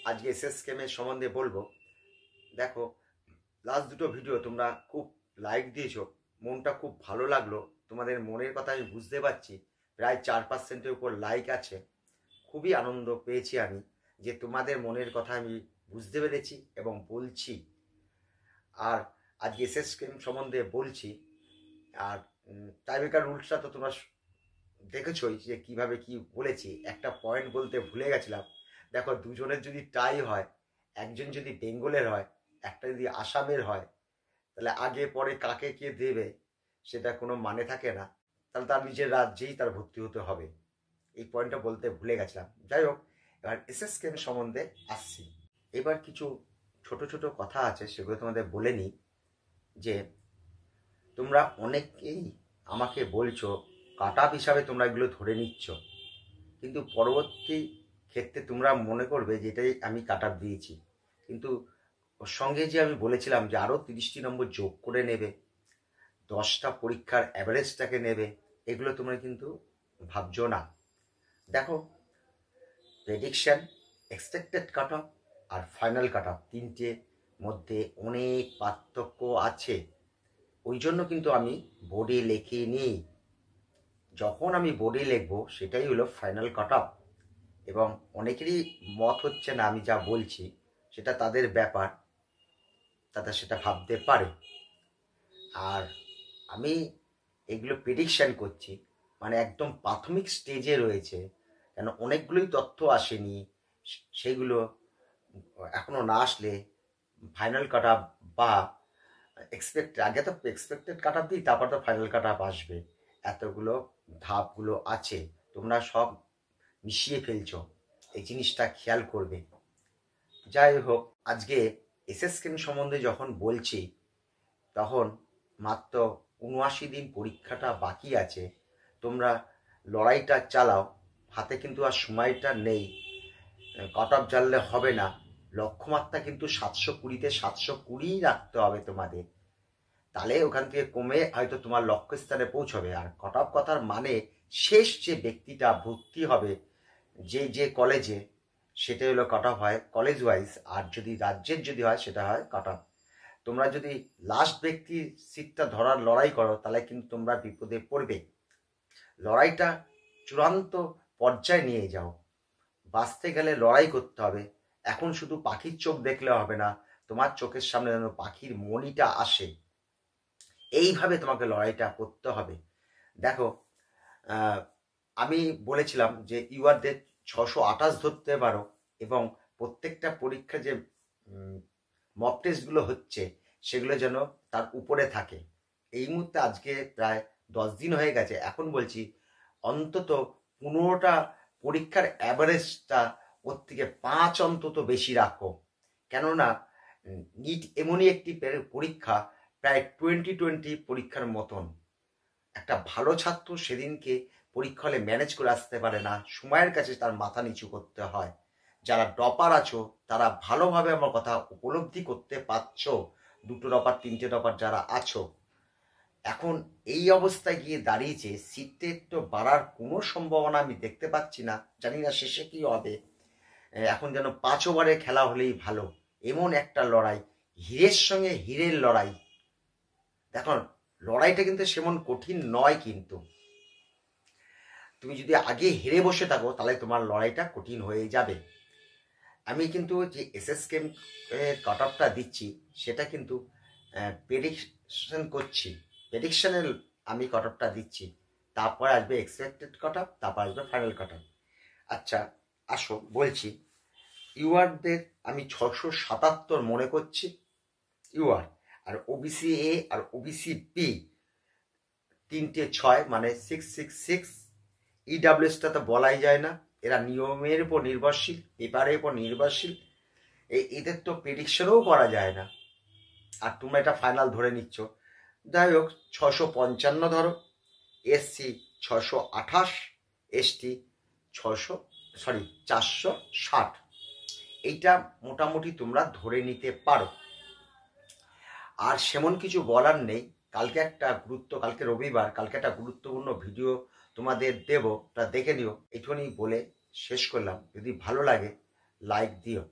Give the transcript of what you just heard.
আজকে এসএস স্ক্যামের সম্বন্ধে বলবো। দেখো, লাস্ট দুটো ভিডিও তোমরা খুব লাইক দিয়েছো, মনটা খুব ভালো লাগলো। তোমাদের মনের কথা আমি বুঝতে পারছি। প্রায় 4% উপর লাইক আছে। খুবই আনন্দ পেয়েছি আমি যে তোমাদের মনের কথা আমি বুঝতে পেরেছি এবং বলছি। আর আজকে এসএস স্ক্যাম সম্বন্ধে বলছি। আর টাইব্রেকার রুলসটা তো তোমরা দেখেছই যে কিভাবে কি বলেছি। একটা পয়েন্ট বলতে ভুলে গেছিলাম। দেখো, দুজনের যদি টাই হয়, একজন যদি বেঙ্গলের হয়, একটা যদি আসামের হয়, তাহলে আগে পরে কাকে কে দেবে সেটা কোনো মানে থাকে না। তাহলে তার নিজের রাজ্যেই তার ভর্তি হতে হবে। এই পয়েন্টটা বলতে ভুলে গেছিলাম। যাই হোক, এবার এসএস স্ক্যাম সম্বন্ধে আসছি। এবার কিছু ছোট ছোট কথা আছে, সেগুলো তোমাদের বলে নিই। যে তোমরা অনেকেই আমাকে বলছো কাট আপ হিসাবে তোমরা এগুলো ধরে নিচ্ছ, কিন্তু পরবর্তী ক্ষেত্রে তোমরা মনে করবে যে এটাই আমি কাট আপ দিয়েছি। কিন্তু ওর সঙ্গে যে আমি বলেছিলাম যে আরও 30টি নম্বর যোগ করে নেবে, 10টা পরীক্ষার অ্যাভারেজটাকে নেবে, এগুলো তোমরা কিন্তু ভাবছো না। দেখো, প্রেডিকশান, এক্সপেক্টেড কাট অফ আর ফাইনাল কাট অফ, তিনটে মধ্যে অনেক পার্থক্য আছে। ওই জন্য কিন্তু আমি বোর্ডে লিখিনি। যখন আমি বোর্ডে লিখবো সেটাই হলো ফাইনাল কাট অফ। এবং অনেকেরই মত হচ্ছে না আমি যা বলছি, সেটা তাদের ব্যাপার, তারা সেটা ভাবতে পারে। আর আমি এগুলো প্রেডিকশান করছি, মানে একদম প্রাথমিক স্টেজে রয়েছে, কেন অনেকগুলোই তথ্য আসেনি। সেগুলো এখনও না আসলে ফাইনাল কাট অফ বা আগে তো এক্সপেক্টেড কাট অফ দিই, তারপর তো ফাইনাল কাট অফ আসবে। এতগুলো ধাপগুলো আছে, তোমরা সব মিশিয়ে ফেলছো, এই জিনিসটা খেয়াল করবে। যাই হোক, আজকে এসএস স্ক্যাম সম্বন্ধে যখন বলছি, তখন মাত্র ৭৯ দিন পরীক্ষাটা বাকি আছে। তোমরা লড়াইটা চালাও, হাতে কিন্তু আর সময়টা নেই। কাট অফ জানলে হবে না। লক্ষ্যমাত্রা কিন্তু 720-তে 720 রাখতে হবে তোমাদের। তাহলে ওখান থেকে কমে হয়তো তোমার লক্ষ্যস্থানে পৌঁছবে। আর কাট অফ কথার মানে শেষ যে ব্যক্তিটা ভর্তি হবে যে কলেজে, সেটা হলো কাট অফ হয় কলেজ ওয়াইজ। আর যদি রাজ্যের যদি হয় সেটা হয় কাট অফ। তোমরা যদি লাস্ট ব্যক্তির সিটটা ধরার লড়াই করো, তাহলে কিন্তু তোমরা বিপদে পড়বে। লড়াইটা চূড়ান্ত পর্যায়ে নিয়ে যাও। বাঁচতে গেলে লড়াই করতে হবে। এখন শুধু পাখির চোখ দেখলে হবে না, তোমার চোখের সামনে যেন পাখির মনিটা আসে, এইভাবে তোমাকে লড়াইটা করতে হবে। দেখো, আমি বলেছিলাম যে ইউআরদের 628 ধরতে পারো, এবং প্রত্যেকটা পরীক্ষা যে মক টেস্টগুলো হচ্ছে সেগুলো যেন তার উপরে থাকে। এই মুহূর্তে আজকে প্রায় 10 দিন হয়ে গেছে। এখন বলছি অন্তত 15টা পরীক্ষার অ্যাভারেজটা ওর থেকে 5 অন্তত বেশি রাখো। কেননা নিট এমনই একটি পরীক্ষা, প্রায় 2020 পরীক্ষার মতন। একটা ভালো ছাত্র সেদিনকে পরীক্ষা হলে ম্যানেজ করে আসতে পারে না, সময়ের কাছে তার মাথা নিচু করতে হয়। যারা টপার আছো তারা ভালোভাবে আমার কথা উপলব্ধি করতে পারছো। 2টো টপার 3টে টপার যারা আছো, এখন এই অবস্থায় গিয়ে দাঁড়িয়েছে, সিটের তো বাড়ার কোনো সম্ভাবনা আমি দেখতে পাচ্ছি না। জানি না শেষে কি হবে। এখন যেন 5 ওভারে খেলা হলেই ভালো, এমন একটা লড়াই, হীরের সঙ্গে হীরের লড়াই। দেখো, লড়াইটা কিন্তু সেমন কঠিন নয়, কিন্তু তুমি যদি আগে হেরে বসে থাকো তাহলে তোমার লড়াইটা কঠিন হয়ে যাবে। আমি কিন্তু যে এসএস স্ক্যাম কাট অফটা দিচ্ছি সেটা কিন্তু প্রেডিকশন করছি। প্রেডিকশনের আমি কাট অফটা দিচ্ছি, তারপরে আসবে এক্সপেক্টেড কাট অফ, তারপর আসবে ফাইনাল কাট অফ। আচ্ছা, আসো বলছি। ইউআরদের আমি 677 মনে করছি ইউআর, আর ওবিসি এ আর ওবিসি বি 3টে 6, মানে 666। ইডাব্লিউএসটা তো বলাই যায় না, এরা নিয়মের উপর নির্ভরশীল, পেপারের উপর নির্ভরশীল। এদের তো প্রেডিকশনও করা যায় না, আর তোমরা এটা ফাইনাল ধরে নিচ্ছ। যাই হোক, 655 ধরো, এসসি 628, এসটি 460। এইটা মোটামুটি তোমরা ধরে নিতে পারো। আর সেমন কিছু বলার নেই। কালকে রবিবার, কালকে একটা গুরুত্বপূর্ণ ভিডিও তোমাদের দেবো, তা দেখে নিও। এইটুকুনি বলে শেষ করলাম। যদি ভালো লাগে লাইক দিও।